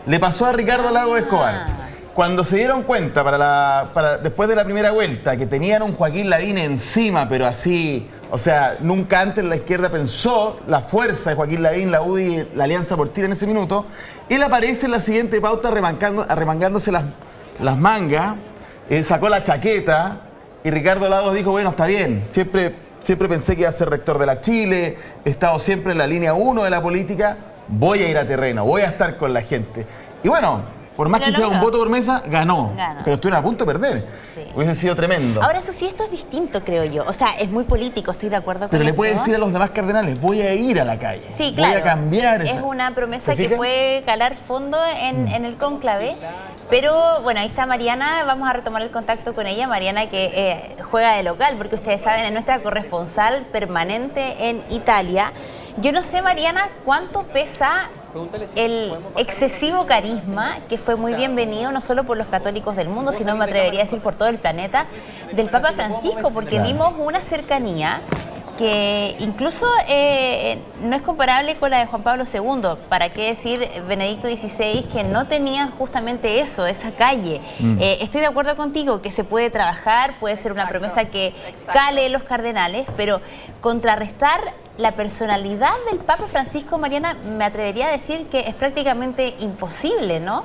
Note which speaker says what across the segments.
Speaker 1: Le pasó a Ricardo Lagos Escobar. Cuando se dieron cuenta, después de la primera vuelta, que tenían un Joaquín Lavín encima, pero así, o sea, nunca antes la izquierda pensó la fuerza de Joaquín Lavín, la UDI, la Alianza por Chile en ese minuto, él aparece en la siguiente pauta arremangándose las mangas, sacó la chaqueta y Ricardo Lagos dijo, bueno, está bien, siempre pensé que iba a ser rector de la Chile, he estado siempre en la línea 1 de la política, voy a ir a terreno, voy a estar con la gente. Y bueno, por más que sea un voto por mesa, ganó. Pero estuvieron a punto de perder. Sí. Hubiese sido tremendo.
Speaker 2: Ahora, eso sí, esto es distinto, creo yo. O sea, es muy político, estoy de acuerdo con eso.
Speaker 1: Pero le puede decir a los demás cardenales, voy a ir a la calle.
Speaker 2: Sí, claro.
Speaker 1: Voy a cambiar
Speaker 2: esa. Es una promesa que puede calar fondo en el cónclave. Pero, bueno, ahí está Mariana. Vamos a retomar el contacto con ella. Mariana, que juega de local, porque ustedes saben, es nuestra corresponsal permanente en Italia. Yo no sé, Mariana, cuánto pesa el excesivo carisma, que fue muy bienvenido no solo por los católicos del mundo, sino me atrevería a decir por todo el planeta, del Papa Francisco, porque vimos una cercanía que incluso no es comparable con la de Juan Pablo II. ¿Para qué decir Benedicto XVI, que no tenía justamente eso, esa calle? Estoy de acuerdo contigo que se puede trabajar, puede ser una promesa que cale los cardenales, pero contrarrestar la personalidad del Papa Francisco, Mariana, me atrevería a decir que es prácticamente imposible, ¿no?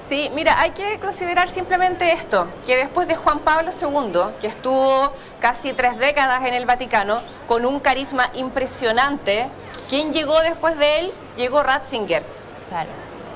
Speaker 3: Sí, mira, hay que considerar simplemente esto, que después de Juan Pablo II, que estuvo casi 3 décadas en el Vaticano, con un carisma impresionante, ¿quién llegó después de él? Llegó Ratzinger.
Speaker 2: Claro.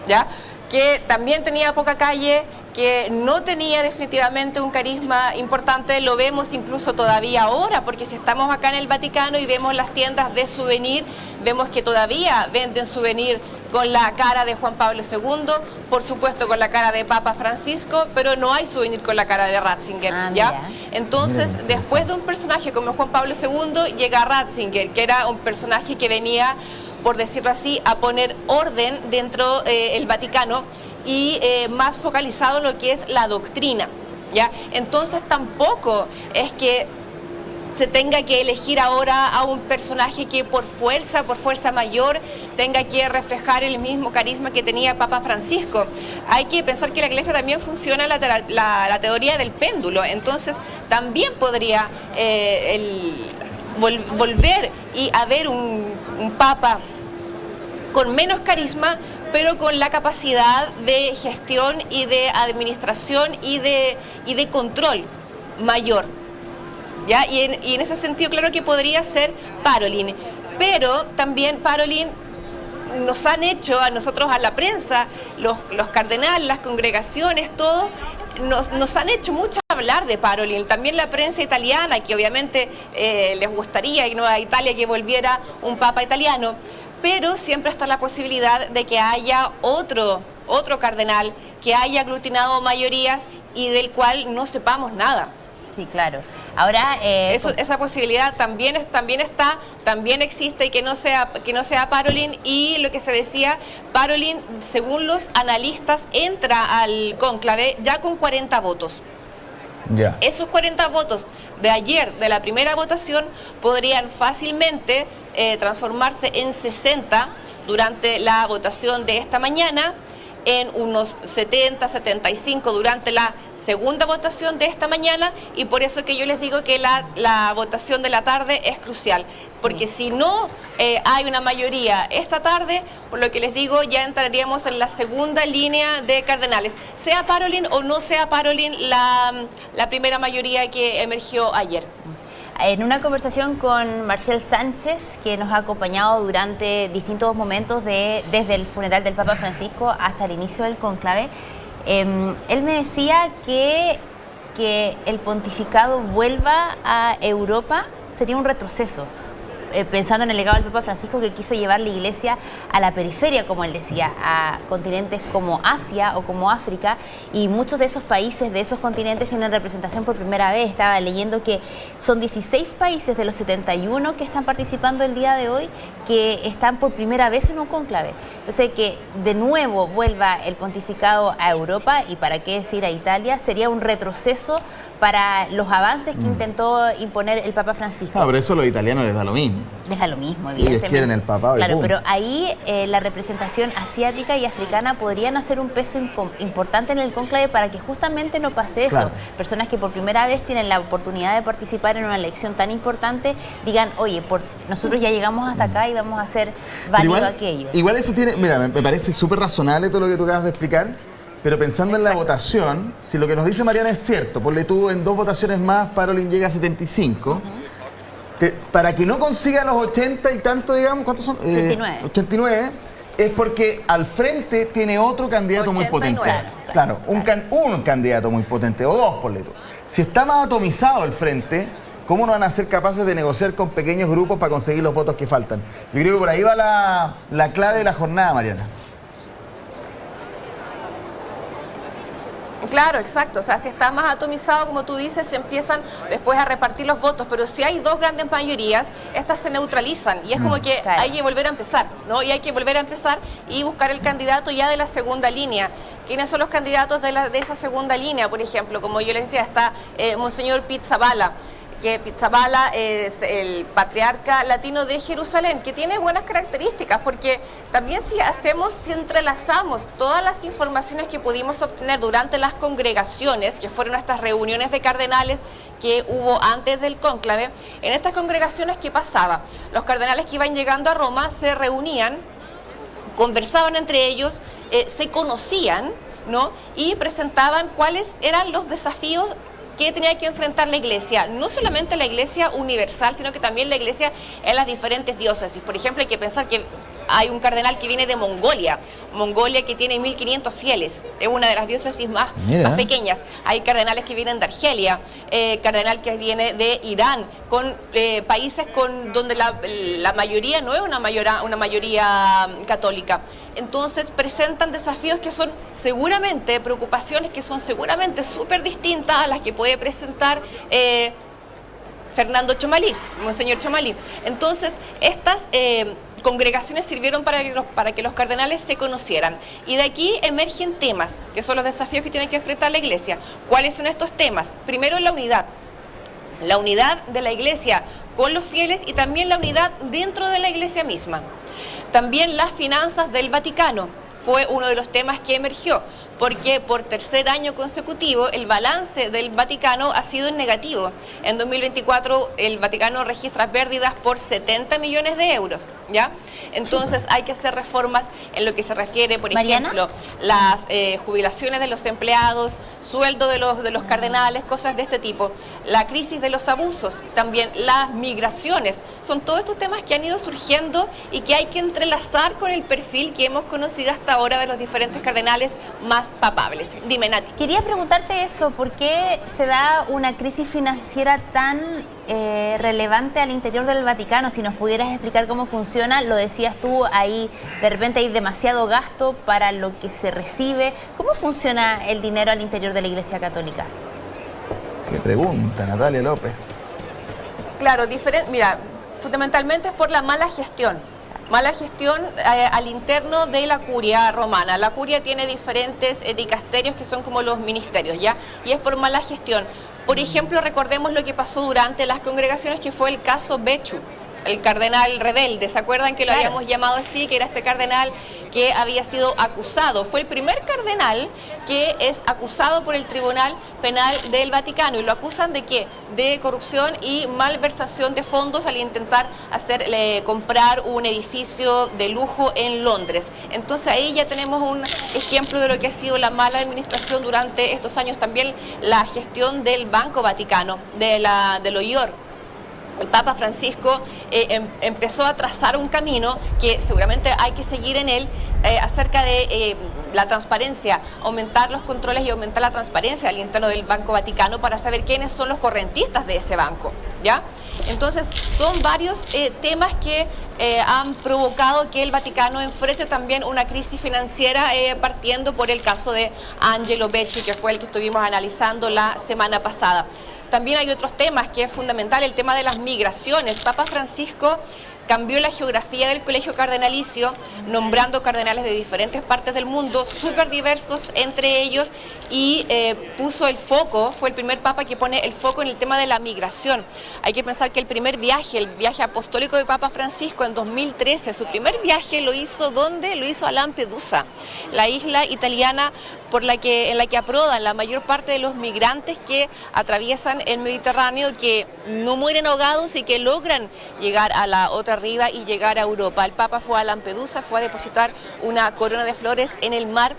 Speaker 3: ¿Ya? Que también tenía poca calle, que no tenía definitivamente un carisma importante, lo vemos incluso todavía ahora, porque si estamos acá en el Vaticano y vemos las tiendas de souvenir, vemos que todavía venden souvenir con la cara de Juan Pablo II, por supuesto con la cara de Papa Francisco, pero no hay souvenir con la cara de Ratzinger, ¿ya? Entonces, después de un personaje como Juan Pablo II, llega Ratzinger, que era un personaje que venía, por decirlo así, a poner orden dentro del Vaticano, y más focalizado en lo que es la doctrina, ¿ya? Entonces tampoco es que se tenga que elegir ahora a un personaje que por fuerza mayor tenga que reflejar el mismo carisma que tenía Papa Francisco. Hay que pensar que la Iglesia también funciona la teoría del péndulo, entonces también podría volver y haber un Papa con menos carisma, pero con la capacidad de gestión y de administración y de control mayor, ¿ya? Y en ese sentido, claro que podría ser Parolin, pero también Parolin nos han hecho a nosotros, a la prensa, los cardenales, las congregaciones, todo, nos han hecho mucho hablar de Parolin. También la prensa italiana, que obviamente les gustaría a Italia que volviera un papa italiano, pero siempre está la posibilidad de que haya otro cardenal que haya aglutinado mayorías y del cual no sepamos nada.
Speaker 2: Sí, claro. Ahora
Speaker 3: esa posibilidad también existe, y que no sea Parolin. Y lo que se decía, Parolin, según los analistas, entra al cónclave ya con 40 votos.
Speaker 1: Yeah.
Speaker 3: Esos 40 votos de ayer, de la primera votación, podrían fácilmente transformarse en 60 durante la votación de esta mañana, en unos 70, 75 durante la segunda votación de esta mañana, y por eso que yo les digo que la votación de la tarde es crucial, porque si no hay una mayoría esta tarde, por lo que les digo, ya entraríamos en la segunda línea de cardenales, sea Parolin o no sea Parolin la primera mayoría que emergió ayer.
Speaker 2: En una conversación con Marcel Sánchez, que nos ha acompañado durante distintos momentos desde el funeral del Papa Francisco hasta el inicio del cónclave, él me decía que el pontificado vuelva a Europa sería un retroceso, pensando en el legado del Papa Francisco, que quiso llevar la Iglesia a la periferia, como él decía, a continentes como Asia o como África, y muchos de esos países, de esos continentes, tienen representación por primera vez. Estaba leyendo que son 16 países de los 71 que están participando el día de hoy, que están por primera vez en un cónclave. Entonces, que de nuevo vuelva el pontificado a Europa, y para qué decir a Italia, sería un retroceso para los avances que intentó imponer el Papa Francisco.
Speaker 1: No, pero eso a los italianos les da lo mismo.
Speaker 2: les da lo mismo,
Speaker 1: Ellos
Speaker 2: evidentemente.
Speaker 1: quieren el papado y
Speaker 2: claro,
Speaker 1: pum.
Speaker 2: pero ahí la representación asiática y africana podrían hacer un peso importante en el cónclave para que justamente no pase eso.
Speaker 1: Claro.
Speaker 2: Personas que por primera vez tienen la oportunidad de participar en una elección tan importante digan, oye, nosotros ya llegamos hasta acá y vamos a hacer válido aquello.
Speaker 1: Igual eso tiene, mira, me parece súper razonable todo lo que tú acabas de explicar, pero pensando en la votación, si lo que nos dice Mariana es cierto, ponle tú en 2 votaciones más, Parolin llega a 75, para que no consiga los 80 y tanto, digamos, ¿cuántos son?
Speaker 2: 89.
Speaker 1: 89, es porque al frente tiene otro candidato muy
Speaker 3: 89.
Speaker 1: potente. Claro, un candidato muy potente, o 2, ponle tú. Si está más atomizado el frente, ¿cómo no van a ser capaces de negociar con pequeños grupos para conseguir los votos que faltan? Yo creo que por ahí va la clave de la jornada, Mariana.
Speaker 3: Claro, exacto. O sea, si está más atomizado, como tú dices, se empiezan después a repartir los votos. Pero si hay 2 grandes mayorías, estas se neutralizan. Y es como que
Speaker 2: claro.
Speaker 3: hay que volver a empezar, ¿no? Y hay que volver a empezar y buscar el candidato ya de la segunda línea. ¿Quiénes son los candidatos de esa segunda línea? Por ejemplo, como yo les decía, está Monseñor Pizzaballa, que Pizzaballa es el patriarca latino de Jerusalén, que tiene buenas características, porque también si entrelazamos todas las informaciones que pudimos obtener durante las congregaciones, que fueron estas reuniones de cardenales que hubo antes del cónclave, en estas congregaciones, ¿qué pasaba? Los cardenales que iban llegando a Roma se reunían, conversaban entre ellos, se conocían, ¿no? Y presentaban cuáles eran los desafíos que tenía que enfrentar la Iglesia, no solamente la Iglesia universal, sino que también la Iglesia en las diferentes diócesis. Por ejemplo, hay que pensar que hay un cardenal que viene de Mongolia que tiene 1500 fieles, es una de las diócesis más pequeñas. Hay cardenales que vienen de Argelia, cardenal que viene de Irán, con países donde la mayoría no es una mayoría católica. Entonces presentan desafíos que son seguramente, preocupaciones que son seguramente súper distintas a las que puede presentar Fernando Chomalí, Monseñor Chomalí. Entonces, estas congregaciones sirvieron para que los cardenales se conocieran. Y de aquí emergen temas, que son los desafíos que tiene que enfrentar la Iglesia. ¿Cuáles son estos temas? Primero, la unidad. La unidad de la Iglesia con los fieles y también la unidad dentro de la Iglesia misma. También las finanzas del Vaticano fue uno de los temas que emergió, porque por tercer año consecutivo el balance del Vaticano ha sido en negativo. En 2024 el Vaticano registra pérdidas por 70 millones de euros, ¿ya? Entonces hay que hacer reformas en lo que se refiere, por ejemplo, las jubilaciones de los empleados, sueldo de los cardenales, cosas de este tipo. La crisis de los abusos, también las migraciones, son todos estos temas que han ido surgiendo y que hay que entrelazar con el perfil que hemos conocido hasta ahora de los diferentes cardenales más papables. Dime, Nati.
Speaker 2: Quería preguntarte eso, ¿por qué se da una crisis financiera tan relevante al interior del Vaticano? Si nos pudieras explicar cómo funciona, lo decías tú, ahí de repente hay demasiado gasto para lo que se recibe. ¿Cómo funciona el dinero al interior de la Iglesia Católica?
Speaker 1: Qué pregunta, Natalia López.
Speaker 3: Claro, mira, fundamentalmente es por la mala gestión. Mala gestión al interno de la curia romana. La curia tiene diferentes dicasterios que son como los ministerios, ¿ya? Y es por mala gestión. Por ejemplo, recordemos lo que pasó durante las congregaciones, que fue el caso Becciu, el cardenal rebelde. ¿Se acuerdan que lo habíamos llamado así? Que era este cardenal que había sido acusado. Fue el primer cardenal que es acusado por el Tribunal Penal del Vaticano. ¿Y lo acusan de qué? De corrupción y malversación de fondos al intentar comprar un edificio de lujo en Londres. Entonces ahí ya tenemos un ejemplo de lo que ha sido la mala administración durante estos años. También la gestión del Banco Vaticano, de lo IOR. El Papa Francisco empezó a trazar un camino que seguramente hay que seguir en él, acerca de la transparencia, aumentar los controles y aumentar la transparencia al interno del Banco Vaticano para saber quiénes son los correntistas de ese banco, ¿ya? Entonces, son varios temas que han provocado que el Vaticano enfrente también una crisis financiera, partiendo por el caso de Angelo Becciu, que fue el que estuvimos analizando la semana pasada. También hay otros temas que es fundamental, el tema de las migraciones. Papa Francisco cambió la geografía del colegio cardenalicio, nombrando cardenales de diferentes partes del mundo, súper diversos entre ellos, y puso el foco, fue el primer papa que pone el foco en el tema de la migración. Hay que pensar que el primer viaje, el viaje apostólico de Papa Francisco en 2013, su primer viaje lo hizo ¿dónde? Lo hizo a Lampedusa, la isla italiana en la que aprodan la mayor parte de los migrantes que atraviesan el Mediterráneo, que no mueren ahogados y que logran llegar a la otra riba y llegar a Europa. El Papa fue a Lampedusa, fue a depositar una corona de flores en el mar.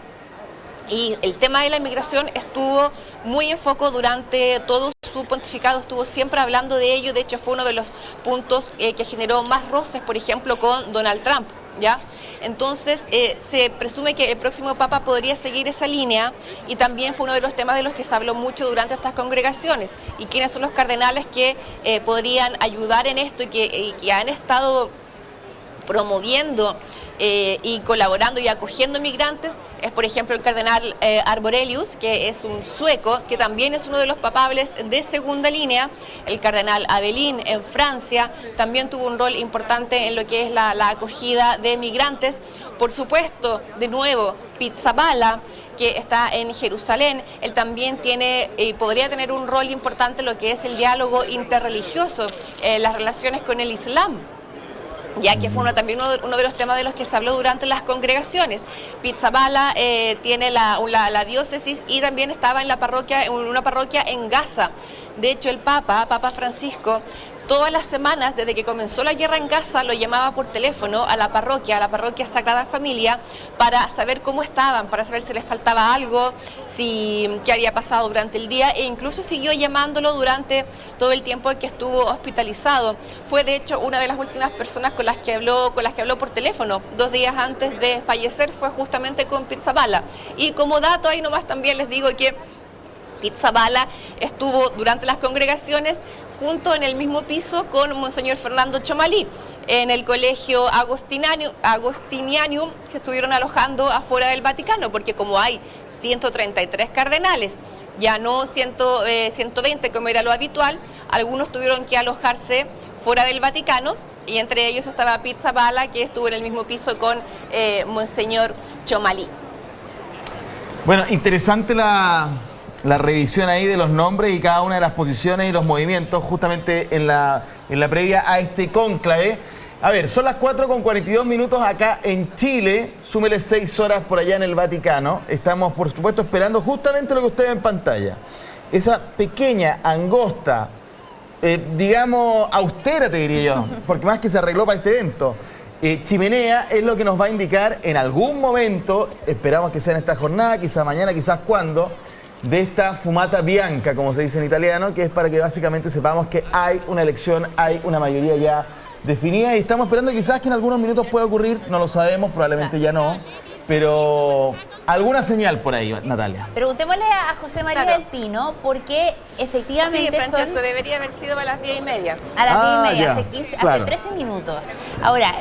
Speaker 3: Y el tema de la inmigración estuvo muy en foco durante todo su pontificado, estuvo siempre hablando de ello. De hecho, fue uno de los puntos que generó más roces, por ejemplo, con Donald Trump, ¿ya? Entonces, se presume que el próximo Papa podría seguir esa línea, y también fue uno de los temas de los que se habló mucho durante estas congregaciones. ¿Y quiénes son los cardenales que podrían ayudar en esto y que han estado promoviendo y colaborando y acogiendo migrantes? Es, por ejemplo, el cardenal Arborelius, que es un sueco, que también es uno de los papables de segunda línea. El cardenal Abelín en Francia también tuvo un rol importante en lo que es la acogida de migrantes. Por supuesto, de nuevo, Pizzaballa, que está en Jerusalén, él también tiene y podría tener un rol importante en lo que es el diálogo interreligioso, las relaciones con el Islam, ya que fue también uno de los temas de los que se habló durante las congregaciones. Pizzaballa tiene la diócesis y también estaba en una parroquia en Gaza. De hecho, el Papa Francisco, todas las semanas, desde que comenzó la guerra en Gaza, lo llamaba por teléfono a la parroquia Sagrada Familia, para saber cómo estaban, para saber si les faltaba algo, qué había pasado durante el día, e incluso siguió llamándolo durante todo el tiempo en que estuvo hospitalizado. Fue, de hecho, una de las últimas personas con las que habló por teléfono 2 días antes de fallecer, fue justamente con Pizzaballa. Y como dato, ahí nomás también les digo que Pizzaballa estuvo durante las congregaciones junto en el mismo piso con Monseñor Fernando Chomalí, en el colegio Agostinianum, se estuvieron alojando afuera del Vaticano, porque como hay 133 cardenales, ya no 120 como era lo habitual, algunos tuvieron que alojarse fuera del Vaticano, y entre ellos estaba Pizzaballa, que estuvo en el mismo piso con Monseñor Chomalí.
Speaker 1: Bueno, interesante la revisión ahí de los nombres y cada una de las posiciones y los movimientos justamente en la previa a este cónclave. A ver, son las 4:42 acá en Chile, súmele 6 horas por allá en el Vaticano. Estamos, por supuesto, esperando justamente lo que usted ve en pantalla. Esa pequeña, angosta, digamos, austera, te diría yo, porque más que se arregló para este evento, chimenea es lo que nos va a indicar en algún momento, esperamos que sea en esta jornada, quizás mañana, quizás cuándo, de esta fumata bianca, como se dice en italiano, que es para que básicamente sepamos que hay una elección, hay una mayoría ya definida, y estamos esperando quizás que en algunos minutos pueda ocurrir, no lo sabemos, probablemente ya no, pero alguna señal por ahí, Natalia.
Speaker 2: Preguntémosle a José María del Pino, porque efectivamente
Speaker 3: sí, Francesco, debería haber sido a las 10:30.
Speaker 2: A las 10:30,
Speaker 1: ya,
Speaker 2: hace 13 minutos. Ahora,